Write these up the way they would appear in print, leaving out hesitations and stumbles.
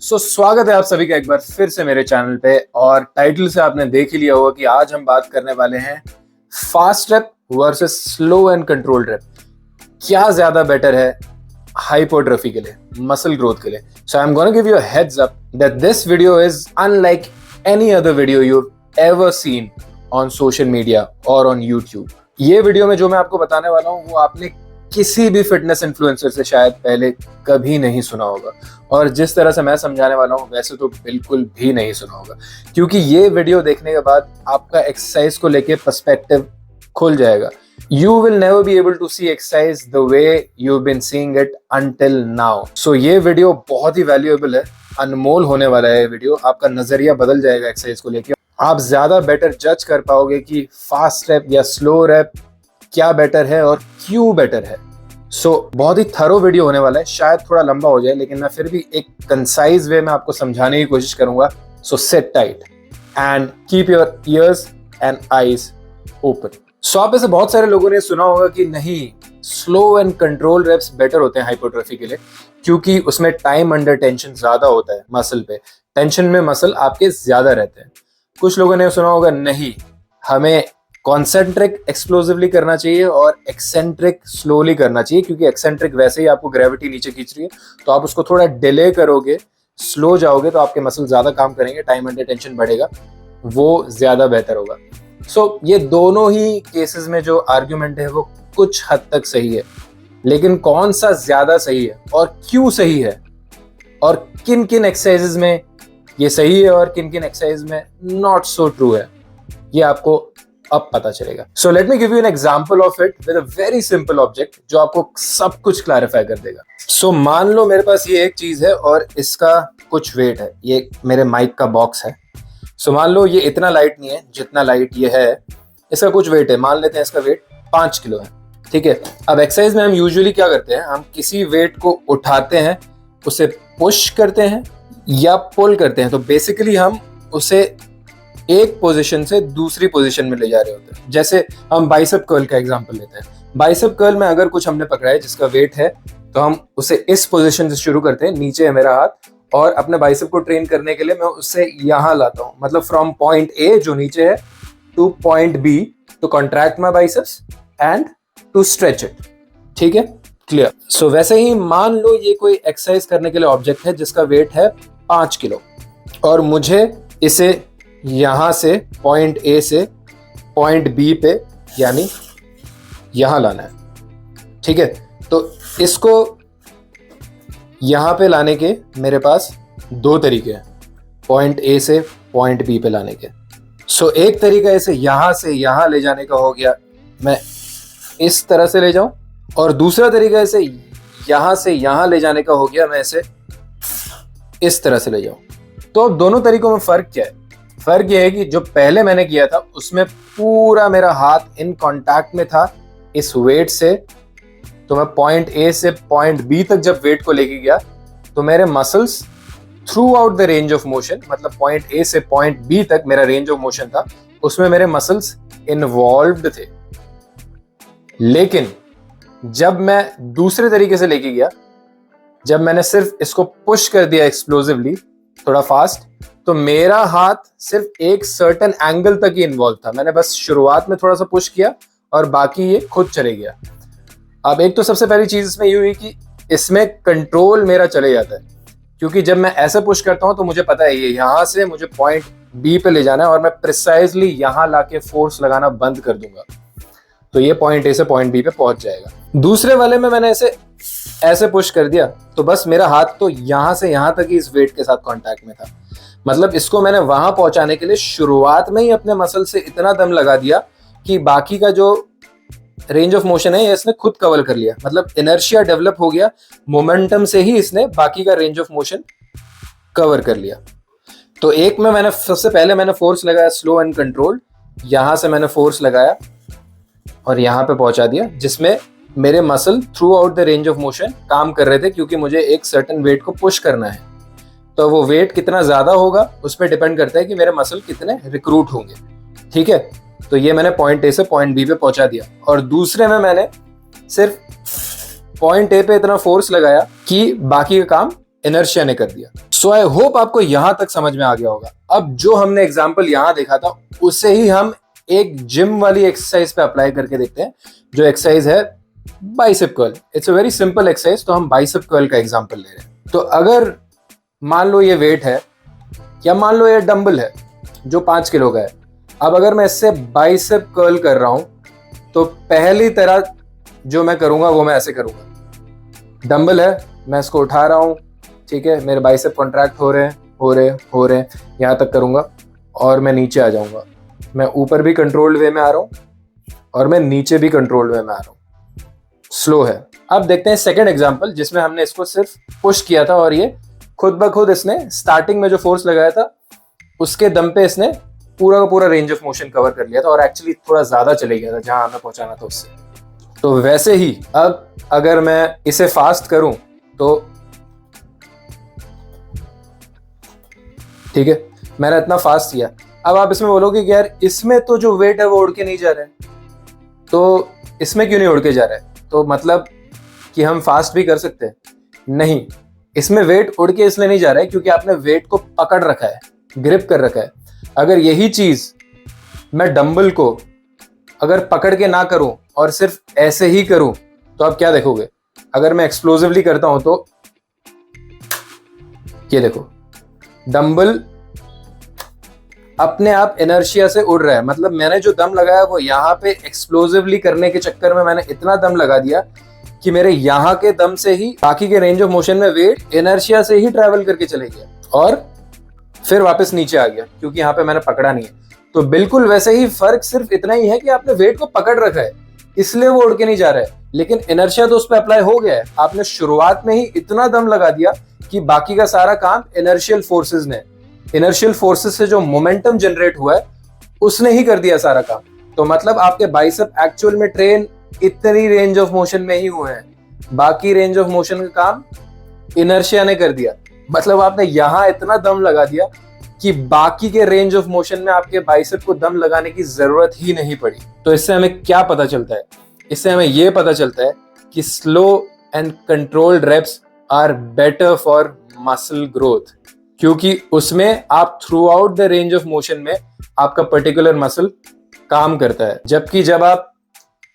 स्वागत है आप सभी का एक बार फिर से मेरे चैनल पे। और टाइटल से आपने देख ही लिया होगा कि आज हम बात करने वाले हैं fast rep versus slow and controlled rep. क्या ज्यादा बेटर है हाइपरट्रॉफी के लिए, मसल ग्रोथ के लिए। So I am gonna give you a heads up that this video is unlike any other video you ever seen on social media और on YouTube. ये video में जो मैं आपको बताने वाला हूँ वो आपने किसी भी फिटनेस इन्फ्लुएंसर से शायद पहले कभी नहीं सुना होगा, और जिस तरह से मैं समझाने वाला हूँ वैसे तो बिल्कुल भी नहीं सुना होगा, क्योंकि ये वीडियो देखने के बाद आपका एक्सरसाइज को लेके पर्सपेक्टिव खुल जाएगा। You will never be able to see exercise the way you've been seeing it until now. So ये वीडियो बहुत ही वैल्यूएबल है, अनमोल होने वाला है। ये वीडियो आपका नजरिया बदल जाएगा एक्सरसाइज को लेके। आप ज्यादा बेटर जज कर पाओगे कि फास्ट रैप या स्लो रैप क्या बेटर है और क्यों बेटर है। बहुत ही थरो वीडियो होने वाला है, शायद थोड़ा लंबा हो जाए, लेकिन मैं फिर भी एक कंसाइज वे में आपको समझाने की कोशिश करूंगा। So sit tight and keep your ears and eyes open. आप में से बहुत सारे लोगों ने सुना होगा कि नहीं, slow and control reps better होते हैं हाइपरट्रॉफी के लिए, क्योंकि उसमें टाइम अंडर टेंशन ज्यादा होता है। मसल पे टेंशन में मसल आपके ज्यादा रहते हैं। कुछ लोगों ने सुना होगा नहीं, हमें कॉन्सेंट्रिक एक्सप्लोसिवली करना चाहिए और एक्सेंट्रिक स्लोली करना चाहिए, क्योंकि एक्सेंट्रिक वैसे ही आपको ग्रेविटी नीचे खींच रही है, तो आप उसको थोड़ा डिले करोगे, स्लो जाओगे तो आपके मसल ज्यादा काम करेंगे, टाइम अंडर टेंशन बढ़ेगा, वो ज्यादा बेहतर होगा। ये दोनों ही केसेस में जो आर्ग्यूमेंट है वो कुछ हद तक सही है, लेकिन कौन सा ज्यादा सही है और क्यों सही है, और किन किन एक्सरसाइजेज में ये सही है और किन किन एक्सरसाइज में नॉट सो ट्रू है, ये आपको अब पता चलेगा। So let me give you an example of it with a very simple object जो आपको सब कुछ क्लैरिफाई कर देगा। मान लो मेरे पास ये एक चीज है और इसका कुछ वेट है, ये मेरे माइक का बॉक्स है। मान लो ये इतना लाइट नहीं है जितना लाइट ये है, इसका कुछ वेट है, मान लेते हैं इसका वेट 5 किलो है, ठीक है। अब एक्सरसाइज में हम यूजुअली क्या करते हैं, हम किसी वेट को उठाते हैं, उसे पुश करते हैं या पुल करते हैं। तो बेसिकली हम उसे एक पोजीशन से दूसरी पोजीशन में ले जा रहे होते हैं। जैसे हम बाइसेप कर्ल का एग्जांपल लेते हैं। बाइसेप कर्ल में अगर कुछ हमने पकड़ा है जिसका वेट है, तो हम उसे इस पोजीशन से शुरू करते हैं, नीचे है मेरा हाथ, और अपने बाइसेप को ट्रेन करने के लिए मैं उससे यहां लाता हूं, मतलब फ्रॉम पॉइंट ए जो नीचे है to point B to contract my biceps and to stretch it. ठीक है, क्लियर। वैसे ही मान लो ये कोई एक्सरसाइज करने के लिए ऑब्जेक्ट है जिसका वेट है 5 किलो, और मुझे इसे यहां से पॉइंट ए से पॉइंट बी पे यानी यहां लाना है, ठीक है। तो इसको यहां पे लाने के मेरे पास दो तरीके हैं, पॉइंट ए से पॉइंट बी पे लाने के। एक तरीका इसे यहां से यहां ले जाने का हो गया, मैं इस तरह से ले जाऊं, और दूसरा तरीका इसे यहां से यहां ले जाने का हो गया, मैं इसे इस तरह से ले जाऊं। तो अब दोनों तरीकों में फर्क क्या है? फर्क यह है कि जो पहले मैंने किया था उसमें पूरा मेरा हाथ इन कांटेक्ट में था इस वेट से, तो मैं पॉइंट ए से पॉइंट बी तक जब वेट को लेके गया तो मेरे muscles through out the range of motion, मतलब पॉइंट ए से पॉइंट बी तक मेरा रेंज ऑफ मोशन था, उसमें मेरे मसल्स इन्वॉल्व्ड थे। लेकिन जब मैं दूसरे तरीके से लेके गया, जब मैंने सिर्फ इसको पुश कर दिया एक्सप्लोसिवली थोड़ा फास्ट, तो मेरा हाथ सिर्फ एक सर्टेन एंगल तक ही इन्वॉल्व था। मैंने बस शुरुआत में थोड़ा सा पुश किया और बाकी ये खुद चले गया। अब एक तो सबसे पहली चीज इसमें ये हुई कि इसमें कंट्रोल मेरा चले जाता है, क्योंकि जब मैं ऐसे पुश करता हूं तो मुझे पता है ये यहां से मुझे पॉइंट बी पे ले जाना है, और मैं प्रिसाइजली यहां लाके फोर्स लगाना बंद कर दूंगा, तो ये पॉइंट ए से पॉइंट बी पे पहुंच जाएगा। दूसरे वाले में मैंने ऐसे पुश कर दिया, तो बस मेरा हाथ तो यहां से यहां तक ही इस वेट के साथ कांटेक्ट में था। मतलब इसको मैंने वहां पहुंचाने के लिए शुरुआत में ही अपने मसल से इतना दम लगा दिया कि बाकी का जो रेंज ऑफ मोशन है ये इसने खुद कवर कर लिया। मतलब इनर्शिया डेवलप हो गया, मोमेंटम से ही इसने बाकी का रेंज ऑफ मोशन कवर कर लिया। तो एक में मैंने सबसे पहले मैंने फोर्स लगाया स्लो एंड कंट्रोल्ड, यहां से मैंने फोर्स लगाया और यहां पे पहुंचा दिया, जिसमें मेरे muscle through out the range of motion काम कर रहे थे, क्योंकि मुझे एक सर्टेन वेट को पुश करना है। तो वो वेट कितना ज्यादा होगा उस पर डिपेंड करता है कि मेरे मसल कितने रिक्रूट होंगे, ठीक है। तो ये मैंने पॉइंट ए से पॉइंट बी पे पहुंचा दिया, और दूसरे में मैंने सिर्फ पॉइंट ए पे इतना फोर्स लगाया कि बाकी का काम इनर्शिया ने कर दिया। सो आई होप आपको यहां तक समझ में आ गया होगा। अब जो हमने एग्जांपल यहां देखा था उसे ही हम एक जिम वाली एक्सरसाइज पे अप्लाई करके देखते हैं, जो एक्सरसाइज है bicep curl. It's a very simple exercise. तो हम बाइसेप कर्ल का एग्जांपल ले रहे हैं। तो अगर मान लो ये वेट है या मान लो ये डंबल है जो 5 किलो का है। अब अगर मैं इससे बाइसेप कर्ल कर रहा हूं तो पहली तरह जो मैं करूंगा वो मैं ऐसे करूंगा। डंबल है, मैं इसको उठा रहा हूं, ठीक है, मेरे बाइसेप कॉन्ट्रैक्ट हो रहे हैं, यहां तक करूंगा और मैं नीचे आ जाऊंगा। मैं ऊपर भी कंट्रोल्ड वे में आ रहा हूं और मैं नीचे भी कंट्रोल्ड वे में आ रहा हूं। स्लो है। अब देखते हैं सेकंड एग्जांपल जिसमें हमने इसको सिर्फ पुश किया था और ये खुद ब खुद इसने स्टार्टिंग में जो फोर्स लगाया था उसके दम पे इसने पूरा का पूरा रेंज ऑफ मोशन कवर कर लिया था और एक्चुअली थोड़ा ज्यादा चले गया था जहां हमें पहुंचाना था उससे। तो वैसे ही अब अगर मैं इसे फास्ट करूं तो ठीक है, मैंने इतना फास्ट किया। अब आप इसमें बोलोगे कि यार इसमें तो जो वेट है वो उड़ के नहीं जा रहा है, तो इसमें क्यों नहीं उड़ के जा रहा है? तो मतलब कि हम फास्ट भी कर सकते हैं? नहीं, इसमें वेट उड़ के इसलिए नहीं जा रहा है क्योंकि आपने वेट को पकड़ रखा है, ग्रिप कर रखा है। अगर यही चीज मैं डंबल को अगर पकड़ के ना करूं और सिर्फ ऐसे ही करूं तो आप क्या देखोगे? अगर मैं एक्सप्लोसिवली करता हूं तो ये देखो, डंबल अपने आप इनर्शिया से उड़ रहा है। मतलब मैंने जो दम लगाया वो यहाँ पे एक्सप्लोसिवली करने के चक्कर में मैंने इतना दम लगा दिया कि मेरे यहाँ के दम से ही बाकी के रेंज ऑफ मोशन में वेट इनर्शिया से ही ट्रैवल करके चले गया और फिर वापस नीचे आ गया क्योंकि यहाँ पे मैंने पकड़ा नहीं है। तो बिल्कुल वैसे ही फर्क सिर्फ इतना ही है कि आपने वेट को पकड़ रखा है इसलिए वो उड़ के नहीं जा रहा है, लेकिन इनर्शिया तो उस पर अप्लाई हो गया है। आपने शुरुआत में ही इतना दम लगा दिया कि बाकी का सारा काम इनर्शियल फोर्सेस से जो मोमेंटम जनरेट हुआ है उसने ही कर दिया सारा काम। तो मतलब आपके बाइसेप एक्चुअल में ट्रेन इतनी रेंज ऑफ मोशन में ही हुए हैं, बाकी रेंज ऑफ मोशन का काम इनर्शिया ने कर दिया। मतलब आपने यहां इतना दम लगा दिया कि बाकी के रेंज ऑफ मोशन में आपके बाइसेप को दम लगाने की जरूरत ही नहीं पड़ी। तो इससे हमें क्या पता चलता है? इससे हमें यह पता चलता है कि slow and controlled reps are better for muscle growth, क्योंकि उसमें आप throughout the range of motion में आपका पर्टिकुलर मसल काम करता है। जबकि जब आप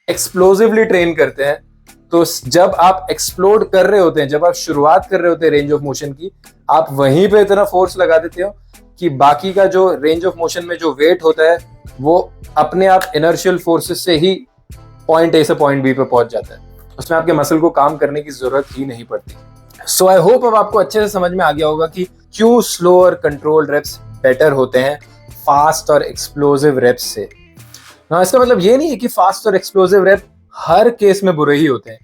एक्सप्लोसिवली ट्रेन करते हैं तो जब आप एक्सप्लोड कर रहे होते हैं, जब आप शुरुआत कर रहे होते हैं रेंज ऑफ मोशन की, आप वहीं पे इतना फोर्स लगा देते हो कि बाकी का जो रेंज ऑफ मोशन में जो वेट होता है वो अपने आप इनर्शियल फोर्सेस से ही पॉइंट ए से पॉइंट बी पे पहुंच जाता है। उसमें आपके मसल को काम करने की जरूरत ही नहीं पड़ती। सो आई होप अब आपको अच्छे से समझ में आ गया होगा कि क्यों स्लो और कंट्रोल्ड रेप्स बेटर होते हैं फास्ट और एक्सप्लोसिव रेप्स से। ना इसका मतलब ये नहीं है कि फास्ट और एक्सप्लोसिव रेप हर केस में बुरे ही होते हैं।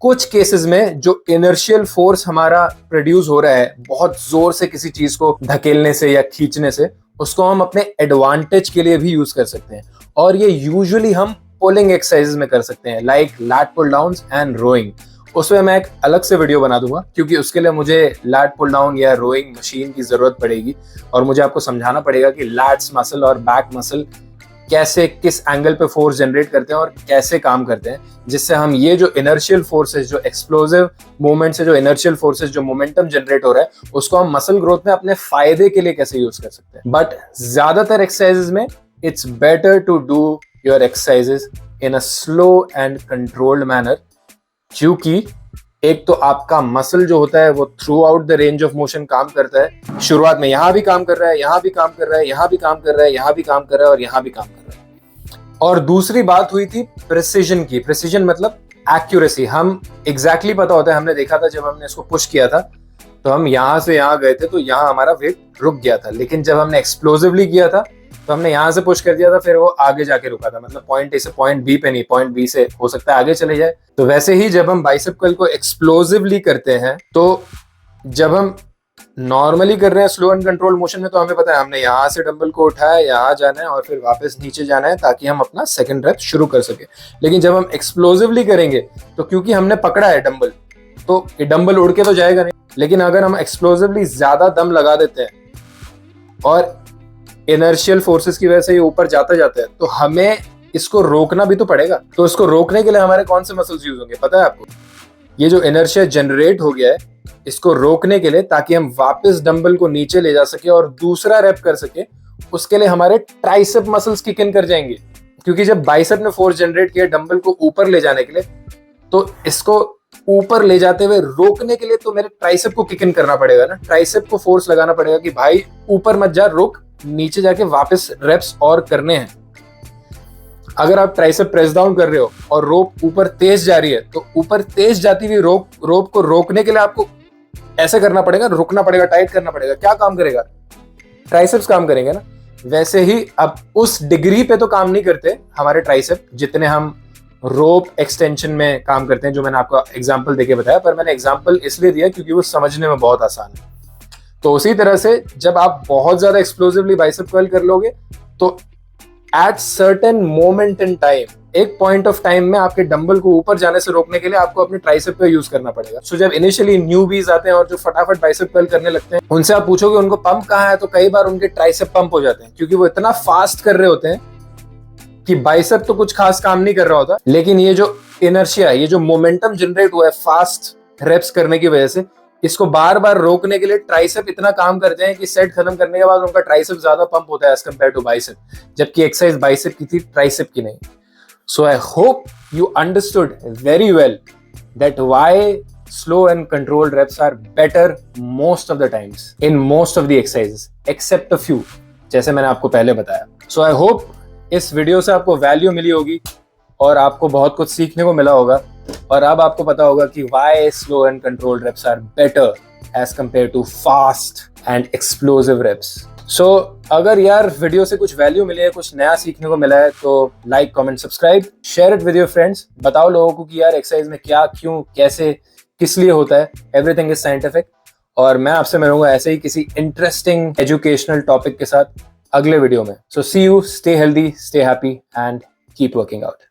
कुछ केसेस में जो इनर्शियल फोर्स हमारा प्रोड्यूस हो रहा है बहुत जोर से किसी चीज को धकेलने से या खींचने से, उसको हम अपने एडवांटेज के लिए भी यूज कर सकते हैं। और ये यूजुअली हम पुलिंग एक्सरसाइजेस में कर सकते हैं, like lat pull downs and rowing. उसमें मैं एक अलग से वीडियो बना दूंगा क्योंकि उसके लिए मुझे लैट पुल डाउन या रोइंग मशीन की जरूरत पड़ेगी और मुझे आपको समझाना पड़ेगा कि लैट्स मसल और बैक मसल कैसे किस एंगल पे फोर्स जनरेट करते हैं और कैसे काम करते हैं, जिससे हम ये जो इनर्शियल फोर्सेस, जो एक्सप्लोसिव मूवमेंट से जो इनर्शियल फोर्सेस, जो मोमेंटम जनरेट हो रहा है, उसको हम मसल ग्रोथ में अपने फायदे के लिए कैसे यूज कर सकते हैं। बट ज्यादातर एक्सरसाइजेस में it's better to do your exercises in a slow and controlled manner, क्योंकि एक तो आपका मसल जो होता है वो throughout the range of motion काम करता है। शुरुआत में यहां भी काम कर रहा है, यहां भी काम कर रहा है, यहां भी काम कर रहा है, यहां भी काम कर रहा है और यहां भी काम कर रहा है। और दूसरी बात हुई थी प्रिसीजन की। प्रिसीजन मतलब एक्यूरेसी। हम एग्जैक्टली पता होता है, हमने देखा था जब हमने इसको पुश किया था तो हम यहां से यहां गए थे तो यहां हमारा वेट रुक गया था, लेकिन जब हमने एक्सप्लोसिवली किया था तो हमने यहां से पुश कर दिया था, फिर वो आगे जाके रुका था। मतलब पॉइंट ए से पॉइंट बी पे नहीं, पॉइंट बी से हो सकता है आगे चले जाए। तो वैसे ही जब हम बाइसेप कर्ल को एक्सप्लोसिवली करते हैं, तो जब हम नॉर्मली कर रहे हैं स्लो एंड कंट्रोल मोशन में, तो हमें पता है हमने यहाँ से डंबल को उठाया, यहाँ जाना है और फिर वापस नीचे जाना है ताकि हम अपना सेकंड रेप शुरू कर सके। लेकिन जब हम एक्सप्लोसिवली करेंगे तो क्योंकि हमने पकड़ा है डंबल, तो ये डंबल उड़ के तो जाएगा नहीं। लेकिन अगर हम एक्सप्लोसिवली ज्यादा दम लगा देते हैं और इनर्शियल फोर्सेस की वजह से ये ऊपर जाता जाता है, तो हमें इसको रोकना भी तो पड़ेगा। तो इसको रोकने के लिए हमारे कौन से मसल्स यूज होंगे पता है आपको? ये जो इनर्शिया जनरेट हो गया है इसको रोकने के लिए, ताकि हम वापस डंबल को नीचे ले जा सके और दूसरा रैप कर सके, उसके लिए हमारे ट्राइसेप मसल्स किक इन कर जाएंगे। क्योंकि जब बाइसेप ने फोर्स जनरेट किया डंबल को ऊपर ले जाने के लिए, तो इसको ऊपर ले जाते हुए रोकने के लिए तो मेरे ट्राइसेप को किक इन करना पड़ेगा ना, ट्राइसेप को फोर्स लगाना पड़ेगा कि भाई ऊपर मत जा, रुक, नीचे जाके वापस रेप्स और करने हैं। अगर आप ट्राइसेप प्रेस डाउन कर रहे हो और रोप ऊपर तेज जा रही है, तो ऊपर तेज जाती हुई रोप को रोकने के लिए आपको ऐसे करना पड़ेगा, रुकना पड़ेगा, टाइट करना पड़ेगा। क्या काम करेगा? ट्राइसेप्स काम करेंगे ना। वैसे ही अब उस डिग्री पे तो काम नहीं करते हमारे ट्राइसेप जितने हम रोप एक्सटेंशन में काम करते हैं, जो मैंने आपको एग्जांपल देके बताया। पर मैंने एग्जांपल इसलिए दिया क्योंकि वो समझने में बहुत आसान है। तो उसी तरह से जब आप बहुत ज्यादा एक्सप्लोसिवली बाइसेप कर्ल कर लोगे, तो at certain moment in time, एक पॉइंट ऑफ टाइम में आपके डंबल को ऊपर जाने से रोकने के लिए आपको अपने ट्राइसेप का यूज करना पड़ेगा। सो जब इनिशियली न्यूबीज आते हैं और जो फटाफट बाइसेप कर्ल करने लगते हैं, उनसे आप पूछोगे उनको पंप कहाँ है, तो कई बार उनके ट्राइसेप पंप हो जाते हैं, क्योंकि वो इतना फास्ट कर रहे होते हैं कि बाइसेप तो कुछ खास काम नहीं कर रहा होता, लेकिन ये जो इनर्शिया, ये जो मोमेंटम जनरेट हुआ है फास्ट रेप्स करने की वजह से, इसको बार बार रोकने के लिए ट्राइसेप इतना काम करते हैं कि सेट खत्म करने के बाद उनका ट्राइसेप ज्यादा पंप होता है एज कंपेयर टू बाइसेप, जबकि एक्सरसाइज बाइसेप की थी, ट्राइसेप की नहीं। So I hope you understood very well that why slow and controlled reps are better most of the times in most of the exercises except a few, जैसे मैंने आपको पहले बताया। सो आई होप इस वीडियो से आपको वैल्यू मिली होगी और आपको बहुत कुछ सीखने को मिला होगा, और अब आपको पता होगा कि why slow and controlled reps are better as compared to fast and explosive reps. So अगर यार वीडियो से कुछ वैल्यू मिली है, कुछ नया सीखने को मिला है, तो like, comment, subscribe, share it with your friends. बताओ लोगों को कि यार एक्सरसाइज में क्या, क्यों, कैसे, किस लिए होता है। Everything is scientific. और मैं आपसे मिलूंगा ऐसे ही किसी इंटरेस्टिंग एजुकेशनल टॉपिक के साथ अगले वीडियो में। So see you, stay healthy, stay happy and keep working out.